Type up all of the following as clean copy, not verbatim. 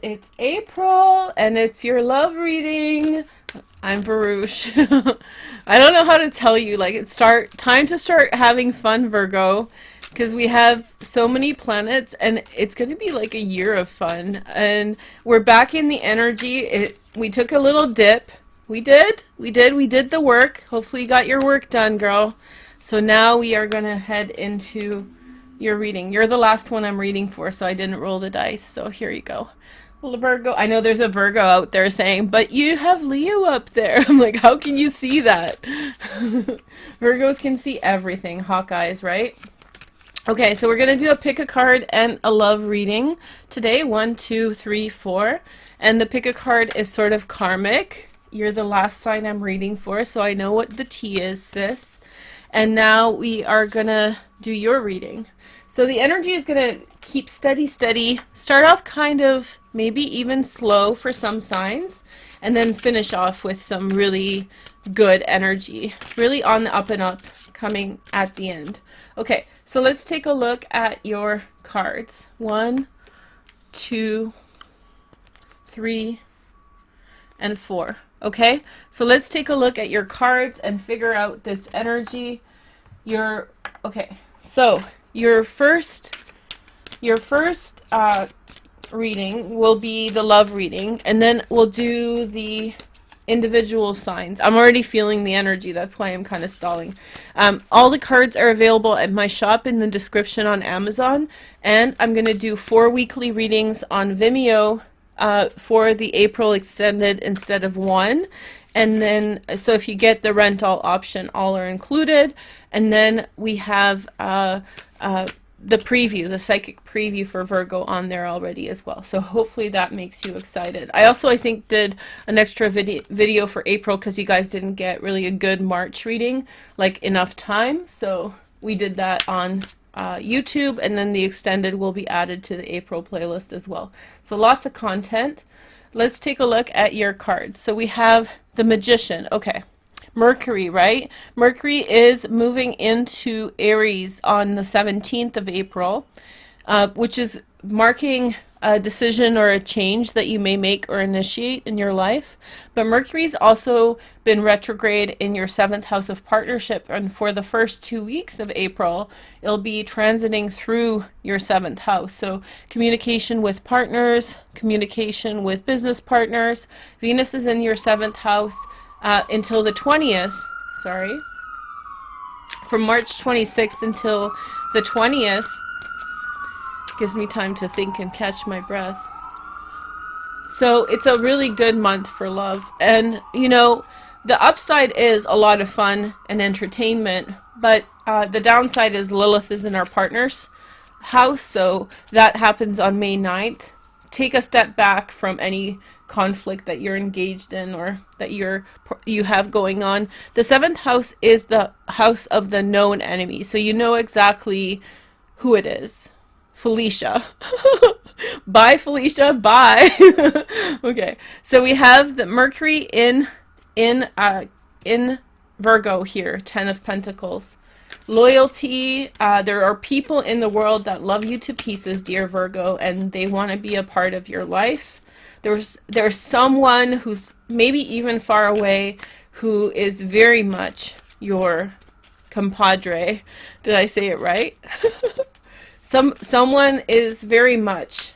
it's April and it's your love reading. I'm Veroosh. I don't know how to tell you, like it's time to start having fun, Virgo, because we have so many planets and it's going to be like a year of fun. And we're back in the energy. We took a little dip. We did the work. Hopefully you got your work done, girl. So now we are going to head into your reading. You're the last one I'm reading for, so I didn't roll the dice. So here you go. Well, Virgo, I know there's a Virgo out there saying, but you have Leo up there. I'm like, how can you see that? Virgos can see everything. Hawkeyes, right? Okay, so we're going to do a pick a card and a love reading today. 1, 2, 3, 4. And the pick a card is sort of karmic. You're the last sign I'm reading for, so I know what the T is, sis. And now we are going to do your reading. So the energy is going to keep steady, start off kind of maybe even slow for some signs, and then finish off with some really good energy, really on the up and up, coming at the end. Okay, so let's take a look at your cards. 1, 2, 3, and 4. Okay, so let's take a look at your cards and figure out this energy. Okay, so your first reading will be the love reading, and then we'll do the individual signs. I'm already feeling the energy, that's why I'm kind of stalling. All the cards are available at my shop in the description on Amazon, and I'm going to do 4 weekly readings on Vimeo for the April extended instead of 1. And then, so if you get the rent all option, all are included. And then we have the preview, the psychic preview for Virgo on there already as well. So hopefully that makes you excited. I think did an extra video for April because you guys didn't get really a good March reading, like enough time. So we did that on YouTube, and then the extended will be added to the April playlist as well. So lots of content. Let's take a look at your cards. So we have the Magician. Okay. Mercury, right? Mercury is moving into Aries on the 17th of April, which is marking a decision or a change that you may make or initiate in your life. But Mercury's also been retrograde in your 7th house of partnership, and for the first 2 weeks of April, it'll be transiting through your 7th house. So communication with partners, communication with business partners. Venus is in your 7th house until the 20th, from March 26th until the 20th. Gives me time to think and catch my breath. So it's a really good month for love. And, you know, the upside is a lot of fun and entertainment, but the downside is Lilith is in our partner's house, so that happens on May 9th. Take a step back from any conflict that you're engaged in or that you have going on. The 7th house is the house of the known enemy, so you know exactly who it is. Felicia. Bye, Felicia. Bye. Okay, so we have the Mercury in Virgo here, 10 of Pentacles. Loyalty. There are people in the world that love you to pieces, dear Virgo, and they want to be a part of your life. There's someone who's maybe even far away who is very much your compadre. Did I say it right? Someone is very much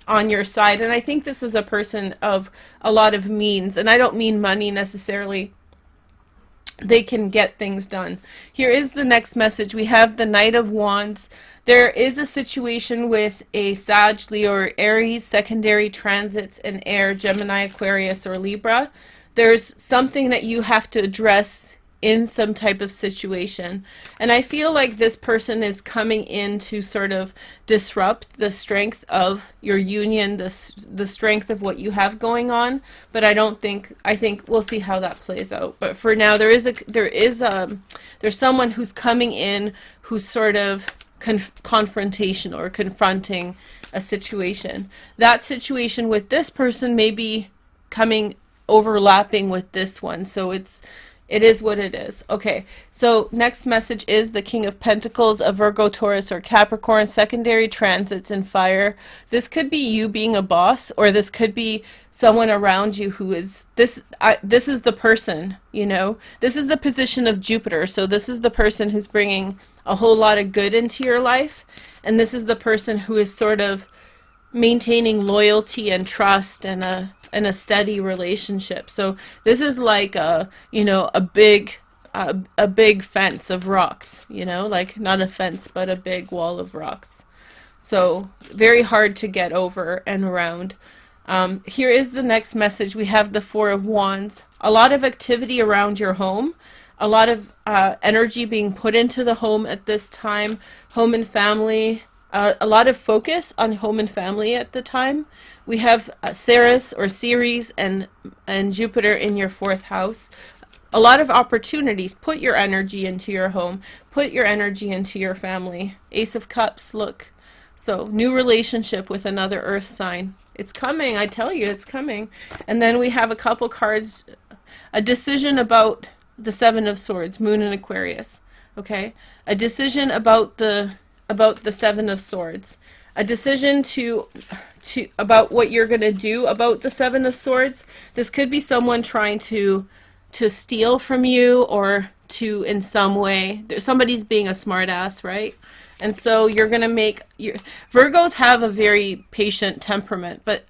on your side, and I think this is a person of a lot of means, and I don't mean money necessarily. They can get things done. Here is the next message. We have the Knight of Wands. There is a situation with a Sag, Leo, or Aries, secondary transits in air, Gemini, Aquarius, or Libra. There's something that you have to address in some type of situation. And I feel like this person is coming in to sort of disrupt the strength of your union, the strength of what you have going on. But I think we'll see how that plays out. But for now, there's someone who's coming in who's sort of confrontational or confronting a situation. That situation with this person may be overlapping with this one. So it's It is what it is. Okay, so next message is the King of Pentacles, a Virgo, Taurus, or Capricorn, secondary transits in fire. This could be you being a boss, or this could be someone around you who is, this is the person, you know? This is the position of Jupiter, so this is the person who's bringing a whole lot of good into your life, and this is the person who is sort of maintaining loyalty and trust and a steady relationship. So this is like a, you know, a big fence of rocks, you know, like not a fence but a big wall of rocks. So very hard to get over and around. Here is the next message. We have the Four of Wands. A lot of activity around your home, a lot of energy being put into the home at this time, home and family. A lot of focus on home and family at the time. We have Ceres or Ceres and Jupiter in your 4th house. A lot of opportunities. Put your energy into your home. Put your energy into your family. Ace of Cups, look. So, new relationship with another earth sign. It's coming, I tell you, it's coming. And then we have a couple cards. A decision about the Seven of Swords, Moon and Aquarius. Okay? A decision about the Seven of Swords. A decision to about what you're going to do about the Seven of Swords. This could be someone trying to steal from you, or to in some way, somebody's being a smart ass, right? And so you're going to make Virgos have a very patient temperament, but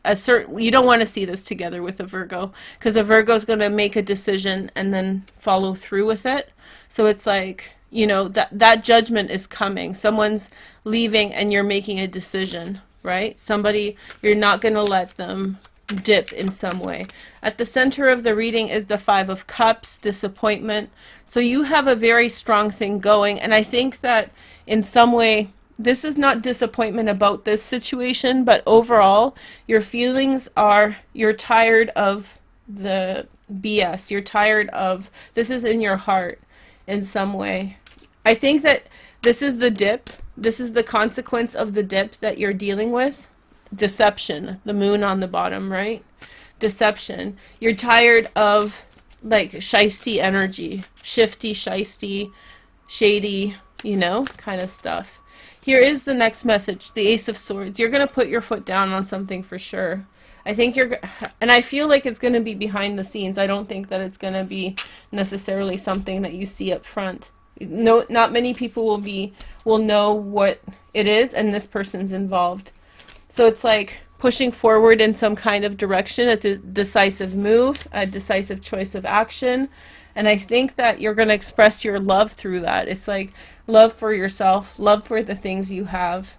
you don't want to see this together with a Virgo, because a Virgo is going to make a decision and then follow through with it. So it's like, you know, that judgment is coming. Someone's leaving and you're making a decision, right? Somebody, you're not going to let them dip in some way. At the center of the reading is the Five of Cups, disappointment. So you have a very strong thing going, and I think that in some way, this is not disappointment about this situation, but overall, your feelings are, you're tired of the BS. You're tired of, this is in your heart in some way. I think that this is the dip. This is the consequence of the dip that you're dealing with. Deception. The moon on the bottom, right? Deception. You're tired of like shisty energy. Shifty, shisty, shady, you know, kind of stuff. Here is the next message. The Ace of Swords. You're going to put your foot down on something for sure. I think and I feel like it's going to be behind the scenes. I don't think that it's going to be necessarily something that you see up front. No, not many people will know what it is, and this person's involved. So it's like pushing forward in some kind of direction, a decisive move, a decisive choice of action. And I think that you're going to express your love through that. It's like love for yourself, love for the things you have.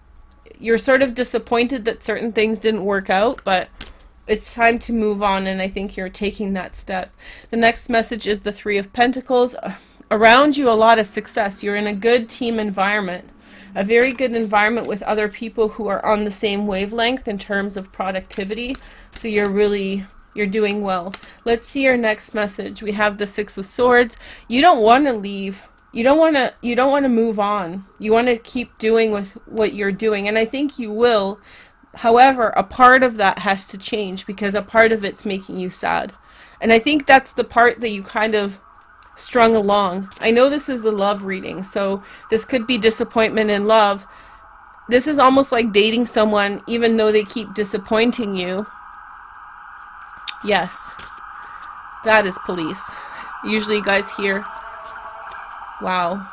You're sort of disappointed that certain things didn't work out, but it's time to move on, and I think you're taking that step. The next message is the Three of Pentacles. Around you, a lot of success. You're in a good team environment, a very good environment with other people who are on the same wavelength in terms of productivity. So you're doing well. Let's see your next message. We have the Six of Swords. You don't want to leave. You don't want to move on. You want to keep doing with what you're doing, and I think you will. However, a part of that has to change, because a part of it's making you sad. And I think that's the part that you kind of strung along. I know this is a love reading, so this could be disappointment in love. This is almost like dating someone even though they keep disappointing you. Yes, that is police. Usually you guys hear, wow,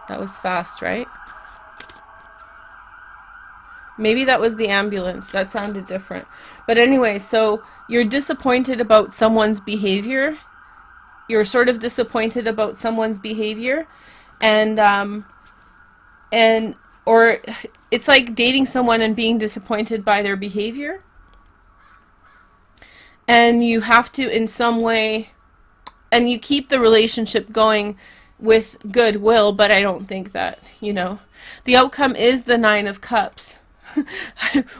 that was fast, right? Maybe that was the ambulance. That sounded different. But anyway, so you're disappointed about someone's behavior. You're sort of disappointed about someone's behavior, or it's like dating someone and being disappointed by their behavior. And you have to, in some way, and you keep the relationship going with goodwill, but I don't think that, you know. The outcome is the Nine of Cups.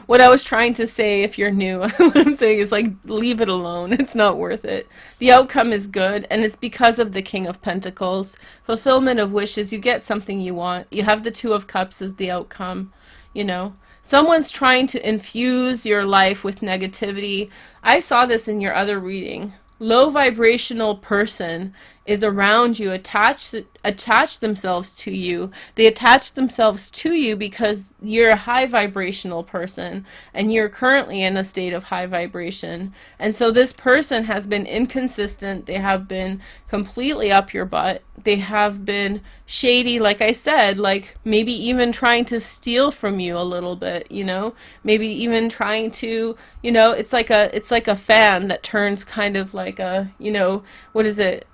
What I was trying to say, if you're new, what I'm saying is like, leave it alone. It's not worth it. The outcome is good, and it's because of the King of Pentacles. Fulfillment of wishes. You get something you want. You have the Two of Cups as the outcome, you know. Someone's trying to infuse your life with negativity. I saw this in your other reading. Low vibrational person is around you, attach themselves to you. They attach themselves to you because you're a high vibrational person and you're currently in a state of high vibration. And so this person has been inconsistent. They have been completely up your butt. They have been shady, like I said, like maybe even trying to steal from you a little bit, you know, maybe even trying to, you know, it's like a fan that turns kind of like a, you know, what is it,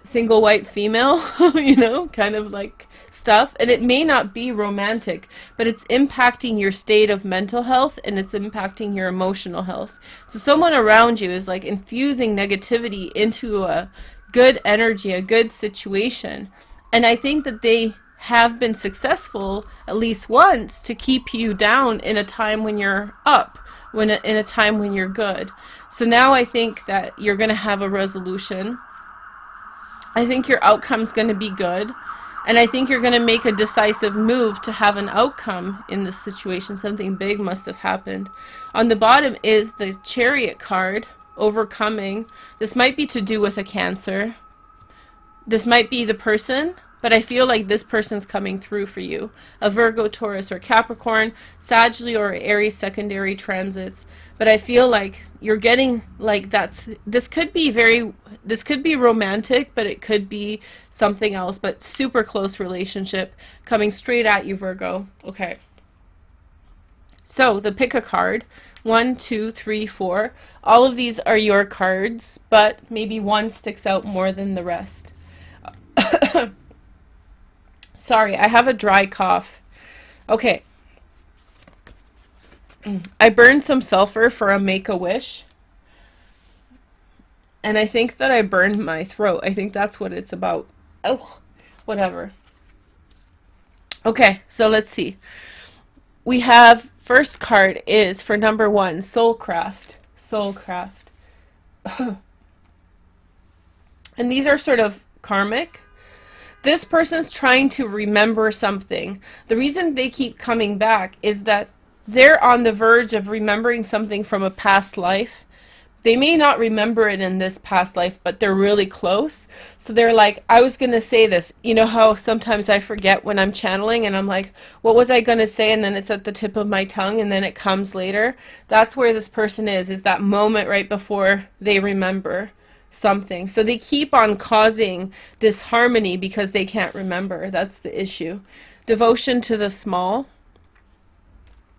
single white female, you know, kind of like stuff. And it may not be romantic, but it's impacting your state of mental health and it's impacting your emotional health. So someone around you is like infusing negativity into a good energy, a good situation. And I think that they have been successful at least once to keep you down in a time when you're up, in a time when you're good. So now I think that you're going to have a resolution. I think your outcome's going to be good. And I think you're going to make a decisive move to have an outcome in this situation. Something big must have happened. On the bottom is the Chariot card, overcoming. This might be to do with a Cancer. This might be the person, but I feel like this person's coming through for you. A Virgo, Taurus, or Capricorn, Sagittarius or Aries secondary transits. But I feel like you're getting like this could be romantic, but it could be something else, but super close relationship coming straight at you, Virgo. Okay. So the pick a card. 1, 2, 3, 4. All of these are your cards, but maybe one sticks out more than the rest. Sorry, I have a dry cough. Okay. I burned some sulfur for a Make-A-Wish. And I think that I burned my throat. I think that's what it's about. Oh, whatever. Okay, so let's see. We have, first card is for number 1, Soulcraft. Soulcraft. And these are sort of karmic. This person's trying to remember something. The reason they keep coming back is that they're on the verge of remembering something from a past life. They may not remember it in this past life, but they're really close. So they're like, I was going to say this. You know how sometimes I forget when I'm channeling and I'm like, what was I going to say? And then it's at the tip of my tongue and then it comes later. That's where this person is that moment right before they remember something. So they keep on causing disharmony because they can't remember. That's the issue. Devotion to the small.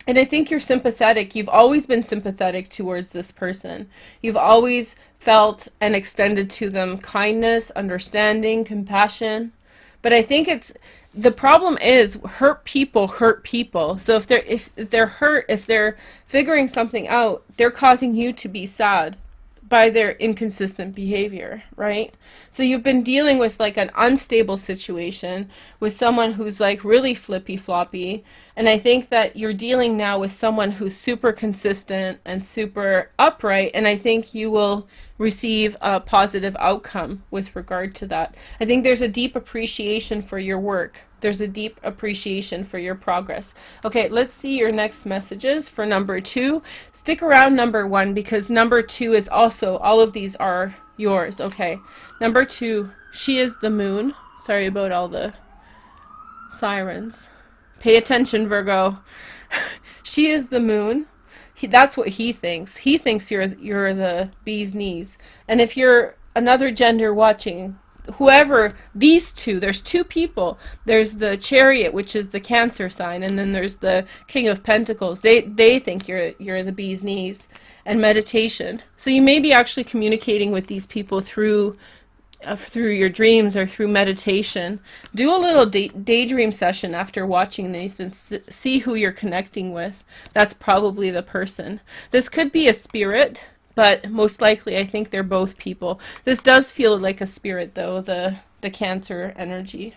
And I think you're sympathetic. You've always been sympathetic towards this person. You've always felt and extended to them kindness, understanding, compassion. But I think the problem is hurt people hurt people. So if they're hurt, if they're figuring something out, they're causing you to be sad by their inconsistent behavior, right? So you've been dealing with like an unstable situation with someone who's like really flippy floppy, and I think that you're dealing now with someone who's super consistent and super upright, and I think you will receive a positive outcome with regard to that. I think there's a deep appreciation for your work. There's a deep appreciation for your progress. Okay, let's see your next messages for number 2. Stick around number 1 because number 2 is also, all of these are yours. Okay, number 2, she is the moon. Sorry about all the sirens. Pay attention, Virgo. She is the moon. That's what he thinks. He thinks you're the bee's knees. And if you're another gender watching, whoever, these two, there's 2 people. There's the Chariot, which is the Cancer sign, and then there's the King of Pentacles. They think you're the bee's knees. And meditation. So you may be actually communicating with these people through your dreams or through meditation. Do a little daydream session after watching these and see who you're connecting with. That's probably the person. This could be a spirit, but most likely I think they're both people. This does feel like a spirit though, the Cancer energy.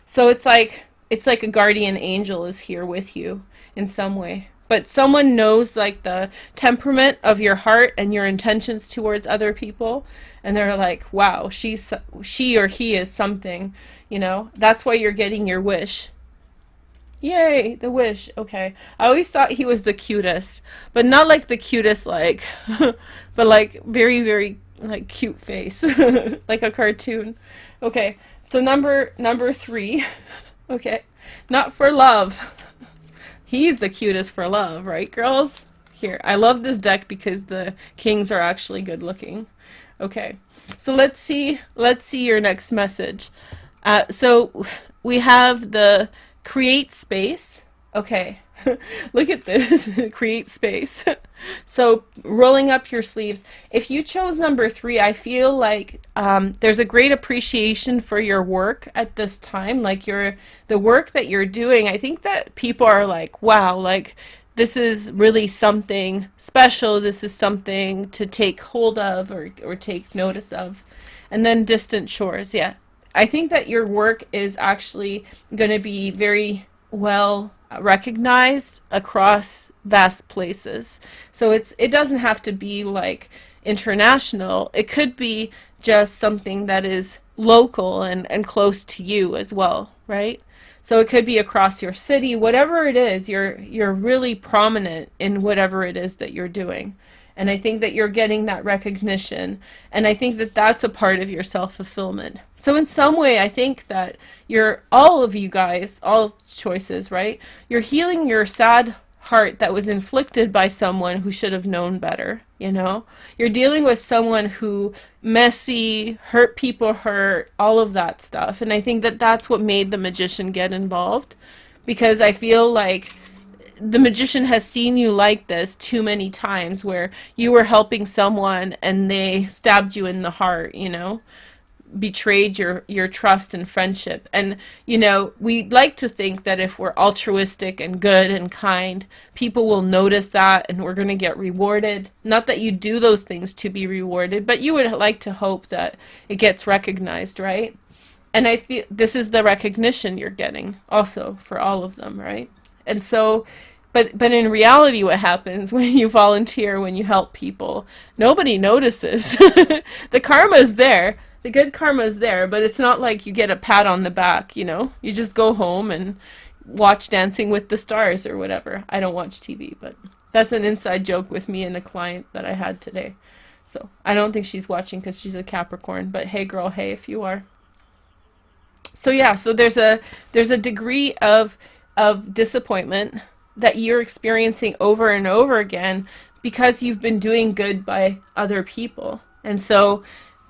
So it's like a guardian angel is here with you in some way. But someone knows like the temperament of your heart and your intentions towards other people, and they're like, wow, she or he is something, you know. That's why you're getting your wish. Yay, the wish. Okay. I always thought he was the cutest, but not like the cutest like, but like very, very like cute face, like a cartoon. Okay, so number 3. Okay, not for love. He's the cutest for love, right, girls? Here, I love this deck because the kings are actually good looking. Okay, so let's see your next message. So we have the create space. Okay, look at this. Create space. So rolling up your sleeves. If you chose number 3, I feel like there's a great appreciation for your work at this time. Like the work that you're doing. I think that people are like, wow, like this is really something special. This is something to take hold of or take notice of. And then distant shores. Yeah. I think that your work is actually going to be very well recognized across vast places. So it doesn't have to be like international. It could be just something that is local and close to you as well, right? So it could be across your city, whatever it is, you're really prominent in whatever it is that you're doing. And I think that you're getting that recognition. And I think that that's a part of your self-fulfillment. So in some way, I think that all of you guys, all choices, right? You're healing your sad heart that was inflicted by someone who should have known better, you know? You're dealing with someone who messy, hurt people hurt, all of that stuff. And I think that that's what made the magician get involved. Because I feel like the magician has seen you like this too many times where you were helping someone and they stabbed you in the heart, you know, betrayed your trust and friendship. And, you know, we like to think that if we're altruistic and good and kind, people will notice that and we're going to get rewarded. Not that you do those things to be rewarded, but you would like to hope that it gets recognized, right? And I feel this is the recognition you're getting also for all of them, right? And so, but in reality, what happens when you volunteer, when you help people, nobody notices. The karma is there. The good karma is there, but it's not like you get a pat on the back, you know? You just go home and watch Dancing with the Stars or whatever. I don't watch TV, but that's an inside joke with me and a client that I had today. So I don't think she's watching because she's a Capricorn, but hey girl, hey if you are. So yeah, so there's a degree of disappointment that you're experiencing over and over again because you've been doing good by other people. And so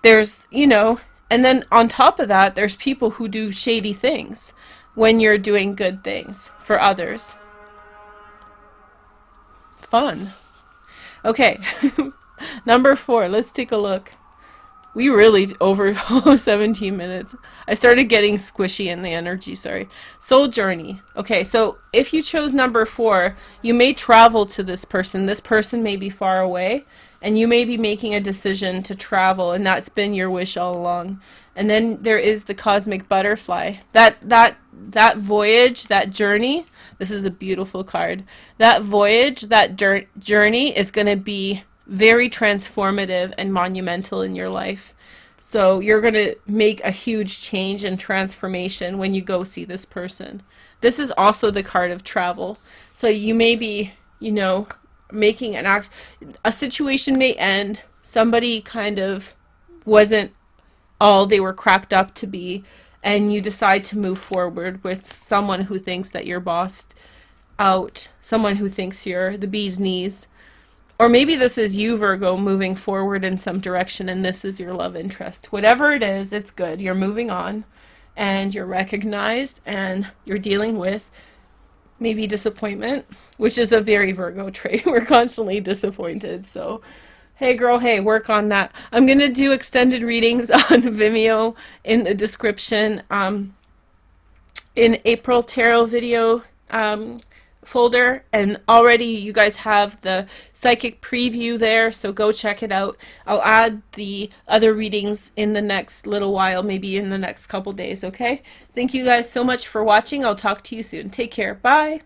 there's, you know, and then on top of that, there's people who do shady things when you're doing good things for others. Fun. Okay. Number 4, let's take a look. We really over 17 minutes. I started getting squishy in the energy, sorry. Soul journey. Okay, so if you chose number 4, you may travel to this person. This person may be far away, and you may be making a decision to travel, and that's been your wish all along. And then there is the cosmic butterfly. That voyage, that journey, this is a beautiful card. That voyage, that journey is going to be very transformative and monumental in your life. So you're going to make a huge change and transformation when you go see this person. This is also the card of travel. So you may be, you know, making a situation may end. Somebody kind of wasn't all they were cracked up to be, and you decide to move forward with someone who thinks that you're bossed out, someone who thinks you're the bee's knees. Or maybe this is you, Virgo, moving forward in some direction, and this is your love interest. Whatever it is, it's good. You're moving on, and you're recognized, and you're dealing with maybe disappointment, which is a very Virgo trait. We're constantly disappointed. So, hey girl, hey, work on that. I'm going to do extended readings on Vimeo in the description. In April tarot video folder, and already you guys have the psychic preview there, so go check it out. I'll add the other readings in the next little while, maybe in the next couple days, okay? Thank you guys so much for watching. I'll talk to you soon. Take care. Bye.